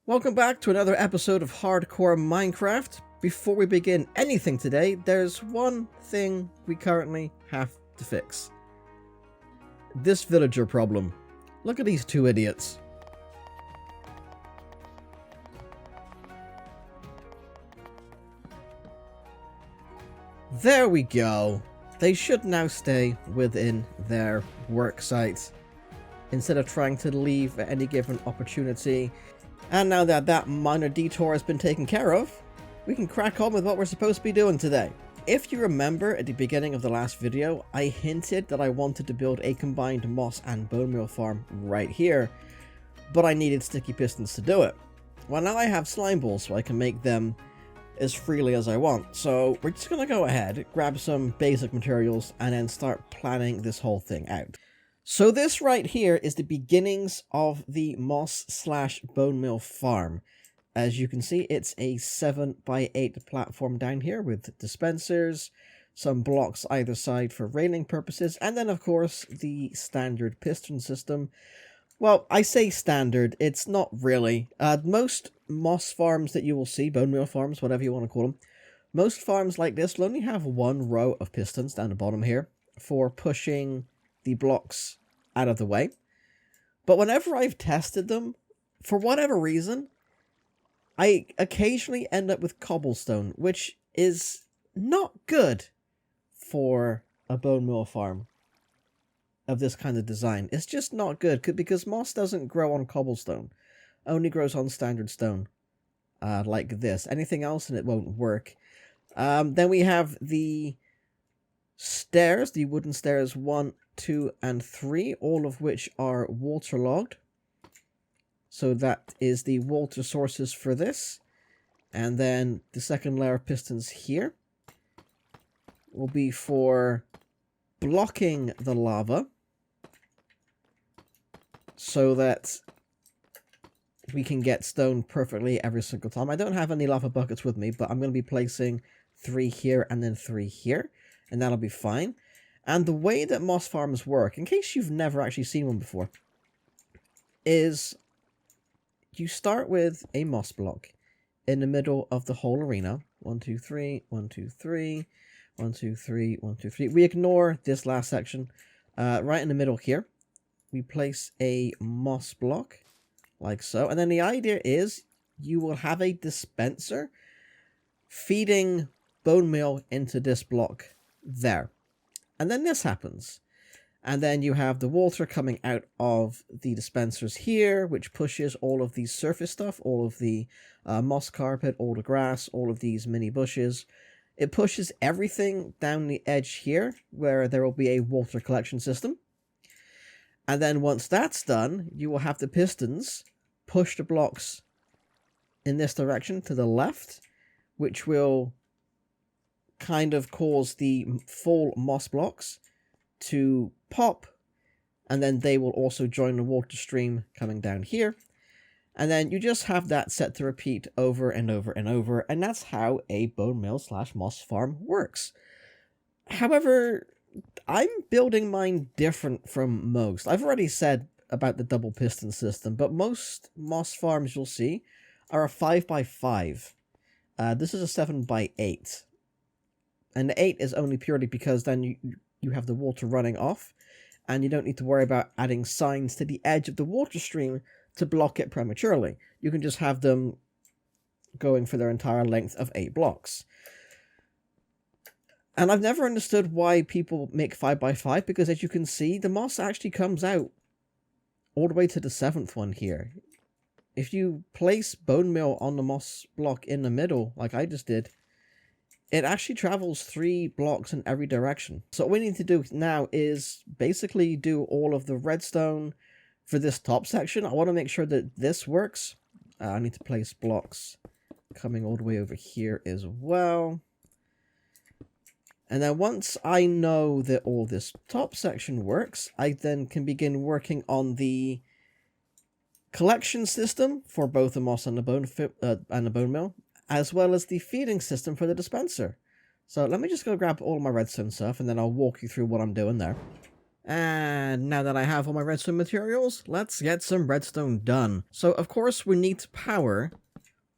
Welcome back to another episode of Hardcore Minecraft. Before we begin anything today, there's one thing we currently have to fix. This villager problem. Look at these two idiots. There we go. They should now stay within their work site instead of trying to leave at any given opportunity. And now that that minor detour has been taken care of, we can crack on with what we're supposed to be doing today. If you remember at the beginning of the last video, I hinted that I wanted to build a combined moss and bone meal farm right here, but I needed sticky pistons to do it. Well, now I have slime balls, so I can make them as freely as I want. So we're just going to go ahead, grab some basic materials, and then start planning this whole thing out. So this right here is the beginnings of the moss/bone meal farm. As you can see, it's a 7x8 platform down here with dispensers, some blocks either side for railing purposes, and then of course the standard piston system. Well, I say standard, it's not really. Most moss farms that you will see, bone meal farms, whatever you want to call them, most farms like this will only have one row of pistons down the bottom here for pushing the blocks out of the way. But whenever I've tested them, for whatever reason, I occasionally end up with cobblestone, which is not good for a bone meal farm of this kind of design. It's just not good, because moss doesn't grow on cobblestone, only grows on standard stone, like this. Anything else and it won't work. Then we have the stairs, the wooden stairs 1, 2, and 3, all of which are waterlogged. So that is the water sources for this. And then the second layer of pistons here will be for blocking the lava so that we can get stone perfectly every single time. I don't have any lava buckets with me, but I'm going to be placing 3 here and then 3 here, and that'll be fine. And the way that moss farms work, in case you've never actually seen one before, is you start with a moss block in the middle of the whole arena. 1, 2, 3, 1, 2, 3, 1, 2, 3, 1, 2, 3. We ignore this last section. Right in the middle here, we place a moss block, like so. And then the idea is you will have a dispenser feeding bone meal into this block there. And then this happens. And then you have the water coming out of the dispensers here, which pushes all of the surface stuff, all of the moss carpet, all the grass, all of these mini bushes. It pushes everything down the edge here, where there will be a water collection system. And then once that's done, you will have the pistons push the blocks in this direction to the left, which will kind of cause the full moss blocks to pop, and then they will also join the water stream coming down here. And then you just have that set to repeat over and over and over, and that's how a bone meal / moss farm works. However, I'm building mine different from most. I've already said about the double piston system, but most moss farms you'll see are a 5x5. This is a 7x8. And the 8 is only purely because then you have the water running off, and you don't need to worry about adding signs to the edge of the water stream to block it prematurely. You can just have them going for their entire length of 8 blocks. And I've never understood why people make 5x5, because as you can see, the moss actually comes out all the way to the 7th one here. If you place bone meal on the moss block in the middle, like I just did, it actually travels 3 blocks in every direction. So what we need to do now is basically do all of the redstone for this top section. I want to make sure that this works. I need to place blocks coming all the way over here as well. And then once I know that all this top section works, I then can begin working on the collection system for both the moss and the bone meal, as well as the feeding system for the dispenser. So let me just go grab all my redstone stuff, and then I'll walk you through what I'm doing there. And now that I have all my redstone materials, let's get some redstone done. So of course we need to power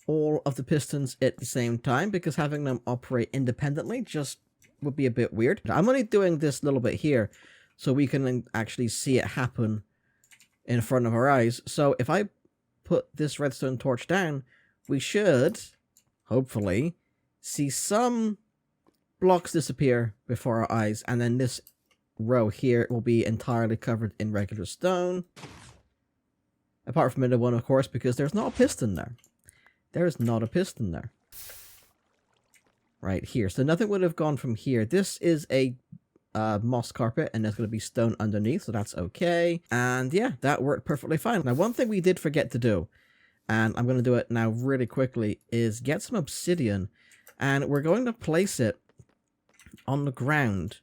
all of the pistons at the same time, because having them operate independently just would be a bit weird. I'm only doing this little bit here so we can actually see it happen in front of our eyes. So if I put this redstone torch down, we should, hopefully, see some blocks disappear before our eyes, and then this row here will be entirely covered in regular stone. Apart from the middle one, of course, because there's not a piston there. There's not a piston there. Right here. So nothing would have gone from here. This is a moss carpet, and there's going to be stone underneath, so that's okay. And yeah, that worked perfectly fine. Now, one thing we did forget to do, and I'm going to do it now really quickly, is get some obsidian. And we're going to place it on the ground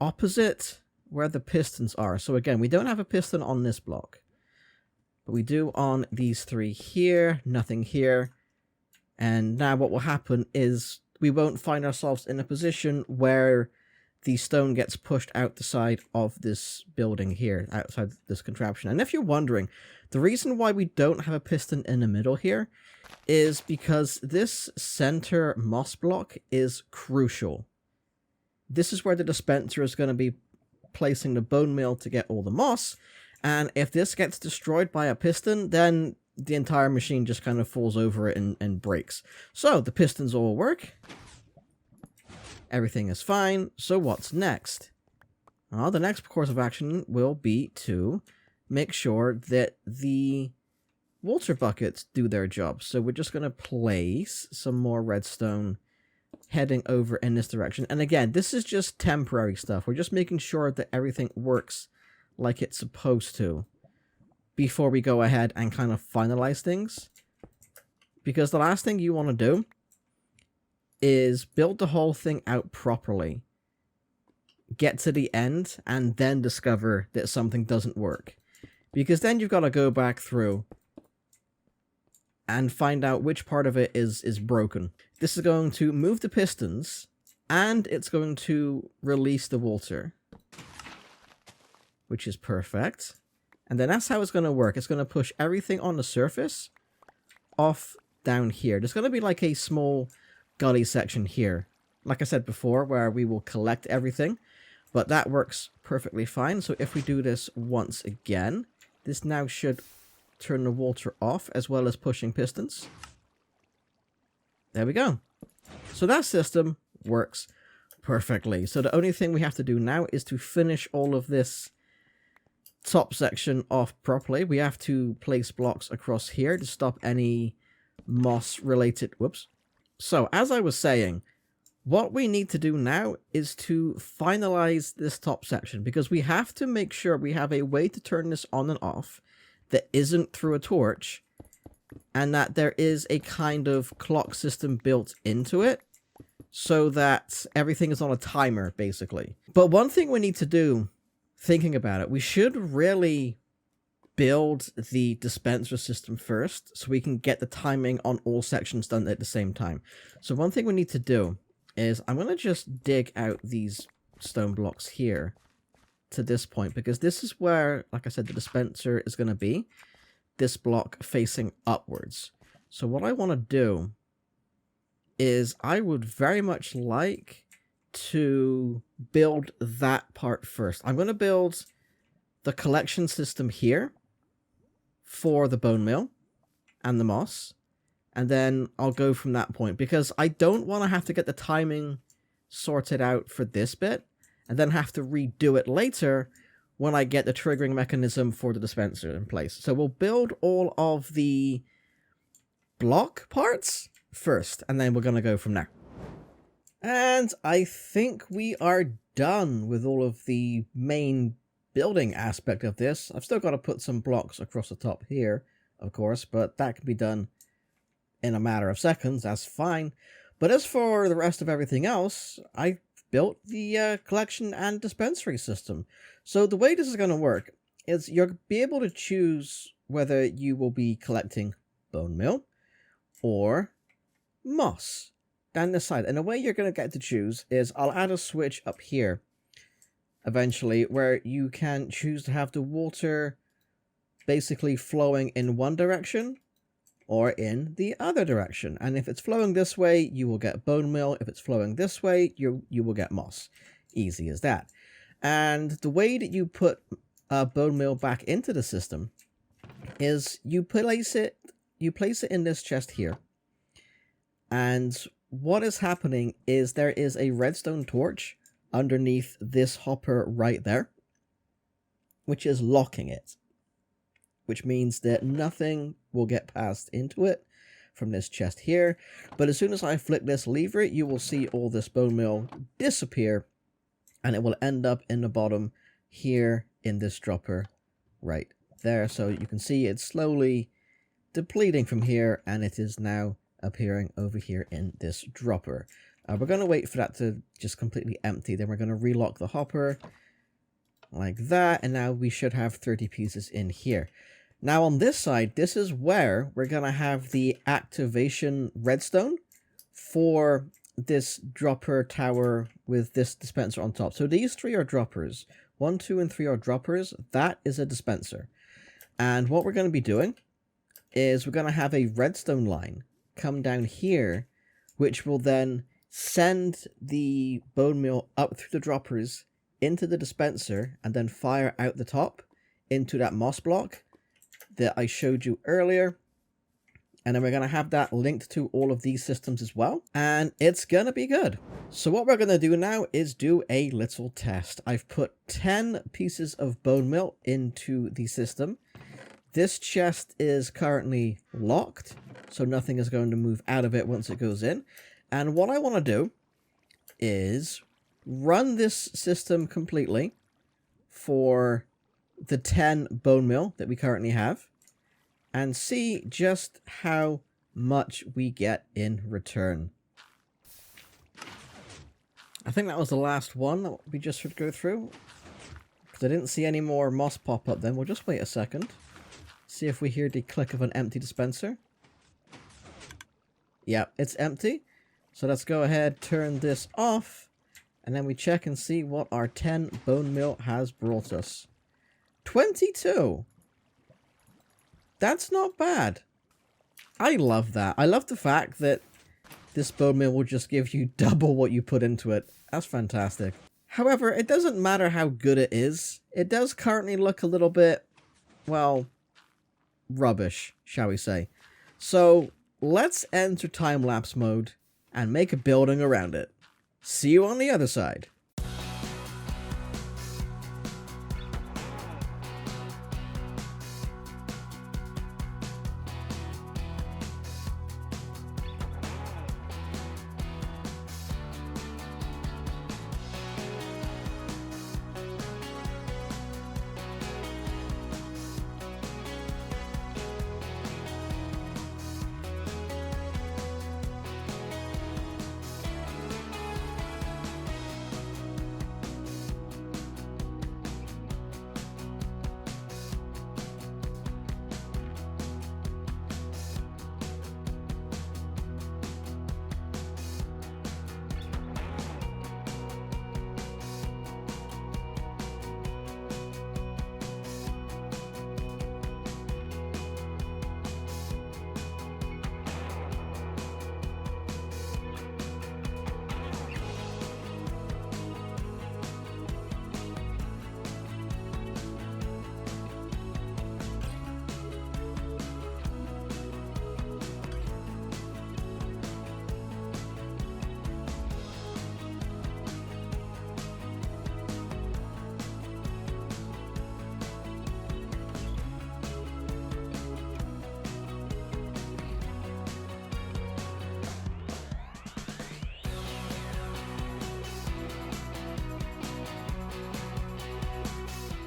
opposite where the pistons are. So again, we don't have a piston on this block, but we do on these three here, nothing here. And now what will happen is we won't find ourselves in a position where the stone gets pushed out the side of this building here, outside this contraption. And if you're wondering, the reason why we don't have a piston in the middle here is because this center moss block is crucial. This is where the dispenser is going to be placing the bone meal to get all the moss. And if this gets destroyed by a piston, then the entire machine just kind of falls over it and breaks. So the pistons all work. Everything is fine. So what's next? Well, the next course of action will be to make sure that the water buckets do their job. So we're just going to place some more redstone heading over in this direction. And again, this is just temporary stuff. We're just making sure that everything works like it's supposed to before we go ahead and kind of finalize things. Because the last thing you want to do is build the whole thing out properly, get to the end, and then discover that something doesn't work. Because then you've got to go back through and find out which part of it is broken. This is going to move the pistons, and it's going to release the water, which is perfect. And then that's how it's going to work. It's going to push everything on the surface off down here. There's going to be like a small gully section here, like I said before, where we will collect everything, but that works perfectly fine. So if we do this once again, this now should turn the water off, as well as pushing pistons. There we go. So that system works perfectly. So the only thing we have to do now is to finish all of this top section off properly. We have to place blocks across here to stop any moss related... Whoops. So, as I was saying, what we need to do now is to finalize this top section, because we have to make sure we have a way to turn this on and off that isn't through a torch, and that there is a kind of clock system built into it so that everything is on a timer, basically. But one thing we need to do, thinking about it, we should really build the dispenser system first so we can get the timing on all sections done at the same time. So one thing we need to do is I'm going to just dig out these stone blocks here to this point, because this is where, like I said, the dispenser is going to be, this block facing upwards. So what I want to do is I would very much like to build that part first. I'm going to build the collection system here for the bone meal and the moss, and then I'll go from that point, because I don't want to have to get the timing sorted out for this bit and then have to redo it later when I get the triggering mechanism for the dispenser in place. So we'll build all of the block parts first, and then we're going to go from there. And I think we are done with all of the main building aspect of this. I've still got to put some blocks across the top here, of course, but that can be done in a matter of seconds. That's fine. But as for the rest of everything else, I built the collection and dispensary system. So the way this is going to work is you'll be able to choose whether you will be collecting bone meal or moss down the side. And the way you're going to get to choose is I'll add a switch up here eventually, where you can choose to have the water basically flowing in one direction or in the other direction. And if it's flowing this way, you will get bone meal. If it's flowing this way, you will get moss. Easy as that. And the way that you put bone meal back into the system is you place it in this chest here. And what is happening is there is a redstone torch underneath this hopper right there, which is locking it, which means that nothing will get passed into it from this chest here. But as soon as I flick this lever, you will see all this bone meal disappear, and it will end up in the bottom here in this dropper right there. So you can see it's slowly depleting from here, and it is now appearing over here in this dropper. We're going to wait for that to just completely empty. Then we're going to relock the hopper like that, and now we should have 30 pieces in here. Now on this side, this is where we're going to have the activation redstone for this dropper tower with this dispenser on top. So these three are droppers. 1, 2, and 3 are droppers. That is a dispenser. And what we're going to be doing is we're going to have a redstone line come down here, which will then send the bone meal up through the droppers into the dispenser and then fire out the top into that moss block that I showed you earlier. And then we're going to have that linked to all of these systems as well. And it's going to be good. So what we're going to do now is do a little test. I've put 10 pieces of bone meal into the system. This chest is currently locked, so nothing is going to move out of it once it goes in. And what I want to do is run this system completely for the 10 bone meal that we currently have and see just how much we get in return. I think that was the last one that we just should go through, because I didn't see any more moss pop up then. We'll just wait a second. See if we hear the click of an empty dispenser. Yeah, it's empty. So let's go ahead, turn this off, and then we check and see what our 10 bone meal has brought us. 22! That's not bad. I love that. I love the fact that this bone meal will just give you double what you put into it. That's fantastic. However, it doesn't matter how good it is. It does currently look a little bit, well, rubbish, shall we say. So let's enter time-lapse mode and make a building around it. See you on the other side.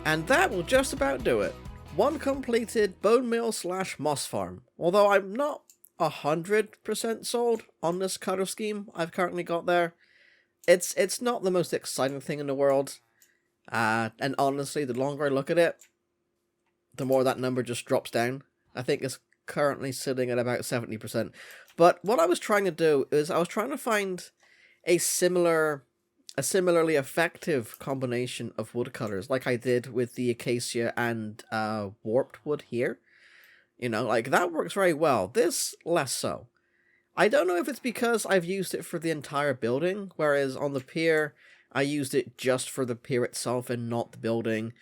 And that will just about do it. One completed bone meal / moss farm. Although I'm not 100% sold on this color scheme I've currently got there. It's not the most exciting thing in the world. And honestly, the longer I look at it, the more that number just drops down. I think it's currently sitting at about 70%. But what I was trying to do is I was trying to find a similar a similarly effective combination of woodcutters, like I did with the acacia and warped wood here. You know, like, that works very well. This, less so. I don't know if it's because I've used it for the entire building, whereas on the pier, I used it just for the pier itself and not the building.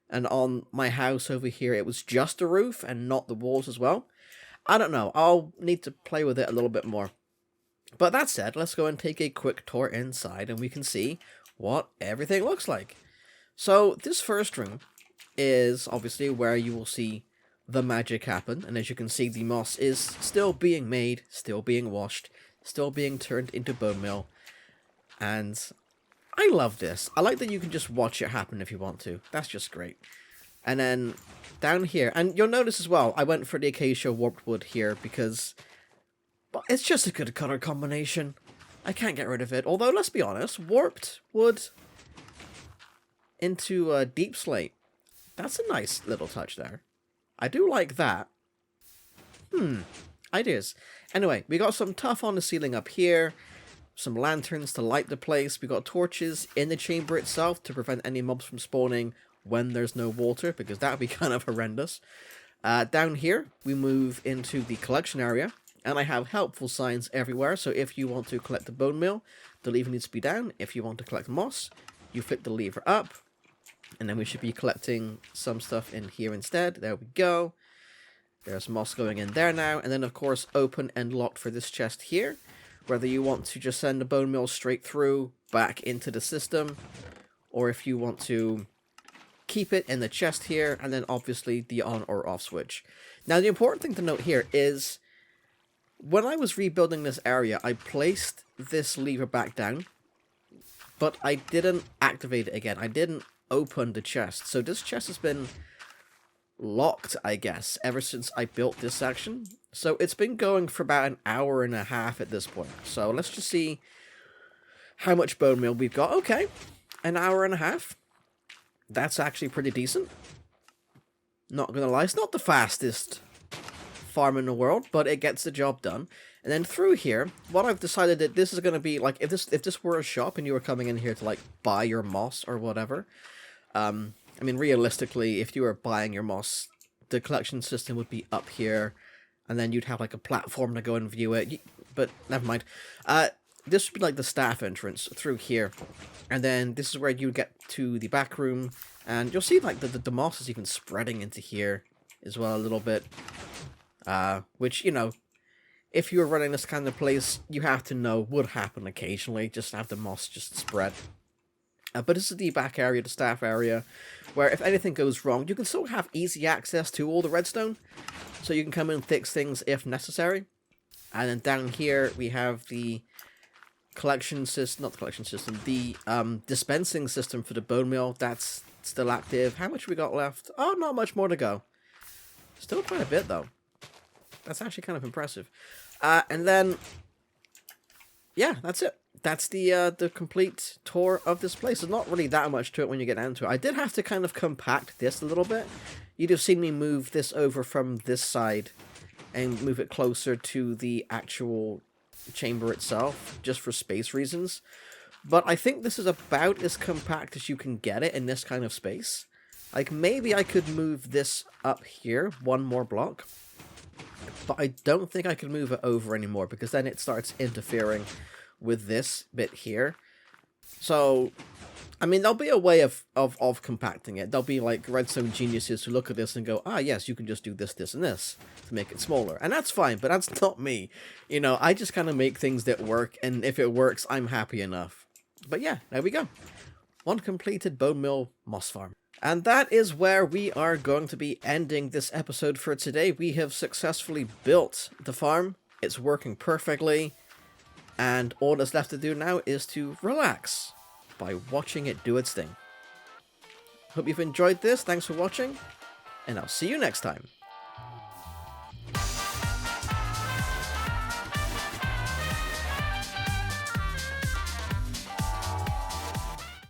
And on my house over here, it was just the roof and not the walls as well. I don't know. I'll need to play with it a little bit more. But that said, let's go and take a quick tour inside and we can see what everything looks like. So this first room is obviously where you will see the magic happen, and as you can see, the moss is still being made, still being washed, still being turned into bone meal, and I love this. I like that you can just watch it happen if you want to. That's just great. And then down here, and you'll notice as well, I went for the acacia warped wood here because it's just a good color combination. I can't get rid of it, although let's be honest, warped wood into a deep slate, that's a nice little touch there. I do like that. Ideas. Anyway, we got some tuff on the ceiling up here, some lanterns to light the place, we got torches in the chamber itself to prevent any mobs from spawning when there's no water, because that would be kind of horrendous. Down here, we move into the collection area, and I have helpful signs everywhere, so if you want to collect the bone meal, the lever needs to be down. If you want to collect moss, you flip the lever up. And then we should be collecting some stuff in here instead. There we go. There's moss going in there now. And then, of course, open and locked for this chest here. Whether you want to just send the bone meal straight through, back into the system. Or if you want to keep it in the chest here. And then, obviously, the on or off switch. Now, the important thing to note here is, when I was rebuilding this area, I placed this lever back down. But I didn't activate it again. I didn't open the chest. So this chest has been locked, I guess, ever since I built this section. So it's been going for about an hour and a half at this point. So let's just see how much bone meal we've got. Okay, an hour and a half. That's actually pretty decent. Not gonna lie, it's not the fastest farm in the world, but it gets the job done. And then through here, what I've decided that this is going to be, like, if this were a shop and you were coming in here to, like, buy your moss or whatever, I mean, realistically, if you were buying your moss, the collection system would be up here, and then you'd have, like, a platform to go and view it, but never mind. This would be, like, the staff entrance through here, and then this is where you get to the back room, and you'll see, like, the moss is even spreading into here as well a little bit, which, you know, if you were running this kind of place, you have to know would happen occasionally, just have the moss just spread. But this is the back area, the staff area, where if anything goes wrong, you can still have easy access to all the redstone, so you can come in and fix things if necessary. And then down here, we have the collection system, not the collection system, the dispensing system for the bone meal. That's still active. How much we got left? Oh, not much more to go. Still quite a bit, though. That's actually kind of impressive. And then, yeah, that's it. That's the complete tour of this place. There's not really that much to it when you get down to it. I did have to kind of compact this a little bit. You'd have seen me move this over from this side and move it closer to the actual chamber itself, just for space reasons. But I think this is about as compact as you can get it in this kind of space. Like, maybe I could move this up here one more block. But I don't think I can move it over anymore, because then it starts interfering with this bit here. So, I mean, there'll be a way of compacting it. There'll be, like, redstone geniuses who look at this and go, ah, yes, you can just do this, this, and this to make it smaller. And that's fine, but that's not me. You know, I just kind of make things that work, and if it works, I'm happy enough. But yeah, there we go. One completed bone meal moss farm. And that is where we are going to be ending this episode for today. We have successfully built the farm. It's working perfectly. And all that's left to do now is to relax by watching it do its thing. Hope you've enjoyed this. Thanks for watching. And I'll see you next time.